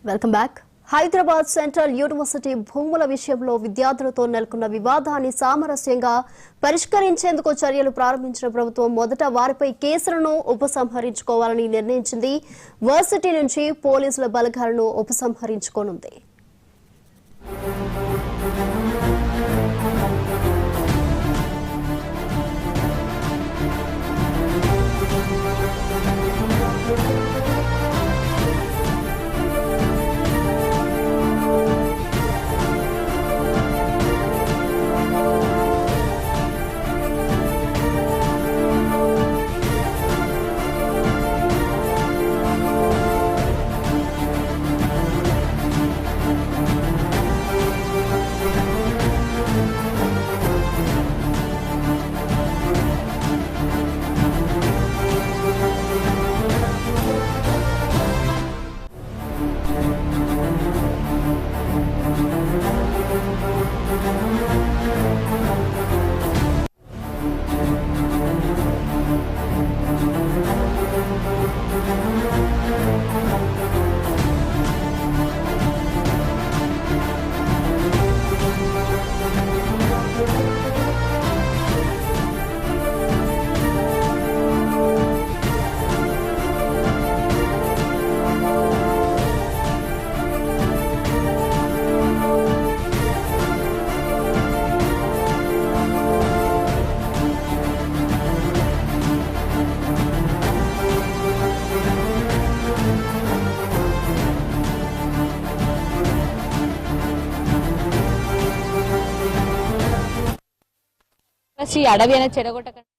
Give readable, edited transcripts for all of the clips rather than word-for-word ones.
Welcome back. Hyderabad central university భూముల విషయంలో విద్యార్థులతో నెలకొన్న వివాదాన్ని సామరస్యంగా పరిష్కరించేందుకు చర్యలు ప్రారంభించిన ప్రభుత్వం మొదట వారిపై కేసులను ఉపసంహరించుకోవాలని నిర్ణయించింది. వర్సిటీ నుంచి పోలీసుల బలగాలను ఉపసంహరించుకోనుంది. అడవి అనేది చెడగొట్టకండి.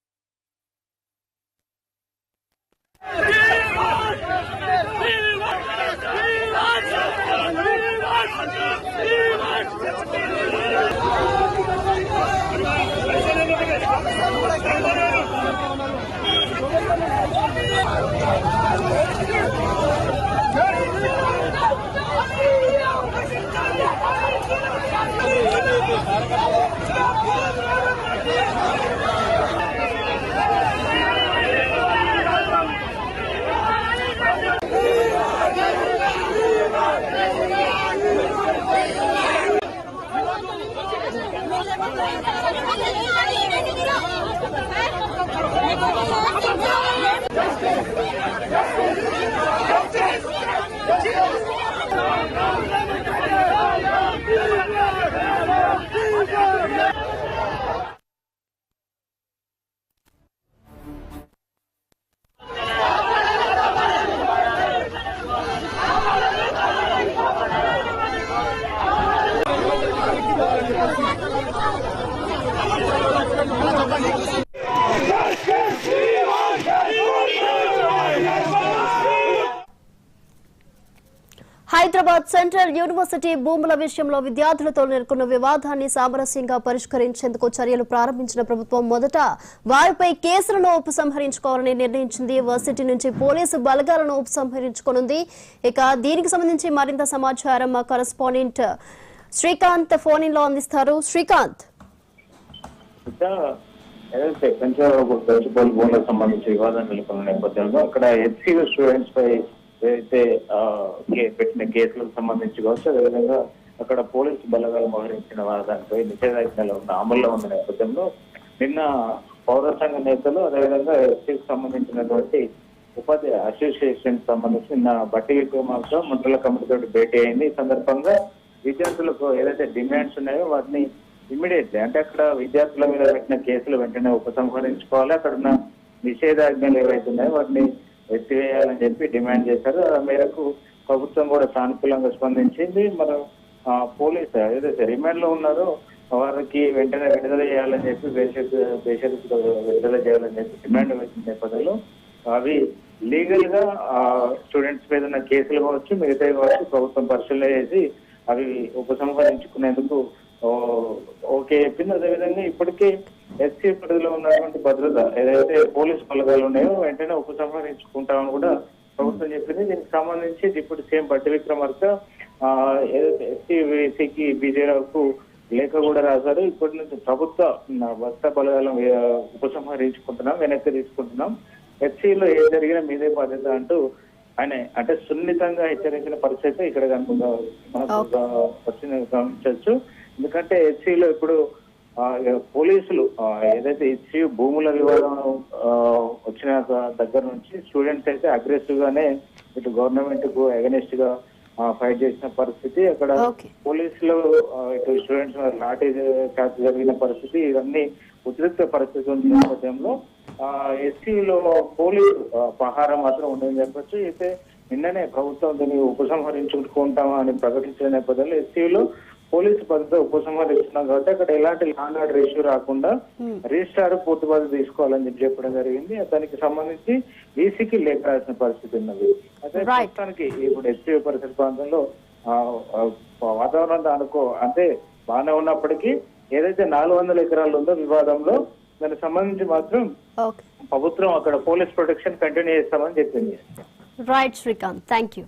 హైదరాబాద్ సెంట్రల్ యూనివర్సిటీ భూముల విషయంలో విద్యార్థులతో నెలకొన్న వివాదాన్ని సామరస్యంగా పరిష్కరించేందుకు చర్యలు ప్రారంభించిన ప్రభుత్వం మొదట వారిపై కేసులను ఉపసంహరించుకోవాలని నిర్ణయించింది. వర్సిటీ నుంచి పోలీసు బలగాలను ఉపసంహరించుకోనుంది. ఇక దీనికి సంబంధించి మరింత సమాచారం మా కరెస్పాండెంట్ శ్రీకాంత్ ఫోన్ ఇన్ లో అందిస్తారు. శ్రీకాంత్, సంబంధించి వివాదం నెలకొన్న నేపథ్యంలో అక్కడ హెచ్సియు స్టూడెంట్స్ పై ఏదైతే పెట్టిన కేసులకు సంబంధించి కావచ్చు, అదేవిధంగా అక్కడ పోలీసు బలగాలు మోహరించిన దానిపై నిషేధాజ్ఞలు అమల్లో ఉన్న నేపథ్యంలో నిన్న పౌర సంఘ నేతలు అదేవిధంగా ఎస్సీకి సంబంధించినటువంటి ఉపాధ్యాయ అసోసియేషన్ సంబంధించి నిన్న బట్టి విక్రమార్క మండల కమిటీతో భేటీ అయింది. ఈ సందర్భంగా విద్యార్థులకు ఏదైతే డిమాండ్స్ ఉన్నాయో వాటిని ఇమ్మీడియట్లీ అంటే అక్కడ విద్యార్థుల మీద పెట్టిన కేసులు వెంటనే ఉపసంహరించుకోవాలి, అక్కడ ఉన్న నిషేధాజ్ఞలు ఏవైతే ఉన్నాయో వాటిని ఎత్తివేయాలని చెప్పి డిమాండ్ చేశారు. ఆ మేరకు ప్రభుత్వం కూడా సానుకూలంగా స్పందించింది. మనం పోలీసు ఏదైతే రిమాండ్ లో ఉన్నారో వారికి వెంటనే విడుదల చేయాలని చెప్పి బేషరతుగా విడుదల చేయాలని చెప్పి డిమాండ్ వచ్చిన నేపథ్యంలో అవి లీగల్ గా స్టూడెంట్స్ మీద ఉన్న కేసులు కావచ్చు, మిగతా కావచ్చు ప్రభుత్వం పరిశీలన చేసి అవి ఉపసంహరించుకునేందుకు ఓకే చెప్పింది. అదేవిధంగా ఇప్పటికే ఎస్సీ పరిధిలో ఉన్నటువంటి భద్రత ఏదైతే పోలీసు బలగాలు ఉన్నాయో వెంటనే ఉపసంహరించుకుంటామని కూడా ప్రభుత్వం చెప్పింది. దీనికి సంబంధించి డిప్యూటీ సీఎం బట్టి విక్రమార్క ఏదైతే ఎస్సీకి బీజేరావుకు లేఖ కూడా రాశారు. ఇప్పటి నుంచి ప్రభుత్వ భద్రతా బలగాలను ఉపసంహరించుకుంటున్నాం, వెనక్కి తీసుకుంటున్నాం, ఎస్సీలో ఏం జరిగినా మీదే బాధ్యత అంటూ ఆయన అంటే సున్నితంగా హెచ్చరించిన పరిస్థితి ఇక్కడ మనకు గమనించవచ్చు. ఎందుకంటే హెచ్సిలో ఇప్పుడు పోలీసులు ఏదైతే హెచ్సి భూముల వివాదం వచ్చిన దగ్గర నుంచి స్టూడెంట్స్ అయితే అగ్రెసివ్ గానే ఇటు గవర్నమెంట్ కు అగెనిస్ట్ గా ఫైట్ చేసిన పరిస్థితి. అక్కడ పోలీసులు ఇటు స్టూడెంట్స్ లాఠీ చార్జ్ జరిగిన పరిస్థితి, ఇవన్నీ ఉద్రిక్త పరిస్థితి ఉన్న నేపథ్యంలో ఎస్సీలో పోలీసు పహారం మాత్రం ఉందని చెప్పొచ్చు. అయితే నిన్ననే ప్రభుత్వం దీన్ని ఉపసంహరించుకుంటామా అని ప్రకటించిన నేపథ్యంలో ఎస్సీలో పోలీసు పద్ధతి ఉపసంహరిస్తున్నాం కాబట్టి అక్కడ ఎలాంటి లా అండ్ ఆర్డర్ ఇష్యూ రాకుండా రిజిస్ట్రార్ పూర్తి బాధ్యత తీసుకోవాలని చెప్పడం జరిగింది. దానికి సంబంధించి ఈసీకి లేఖ రాసిన పరిస్థితి ఉన్నది. అదే ప్రస్తుతానికి ఇప్పుడు ఎస్సీ పరిసర ప్రాంతంలో వాతావరణం అంటే బాగానే ఉన్నప్పటికీ ఏదైతే 400 ఎకరాలు ఉందో వివాదంలో దానికి సంబంధించి మాత్రం ప్రభుత్వం అక్కడ పోలీస్ ప్రొటెక్షన్ కంటిన్యూ చేస్తామని చెప్పింది. Right Srikanth, thank you.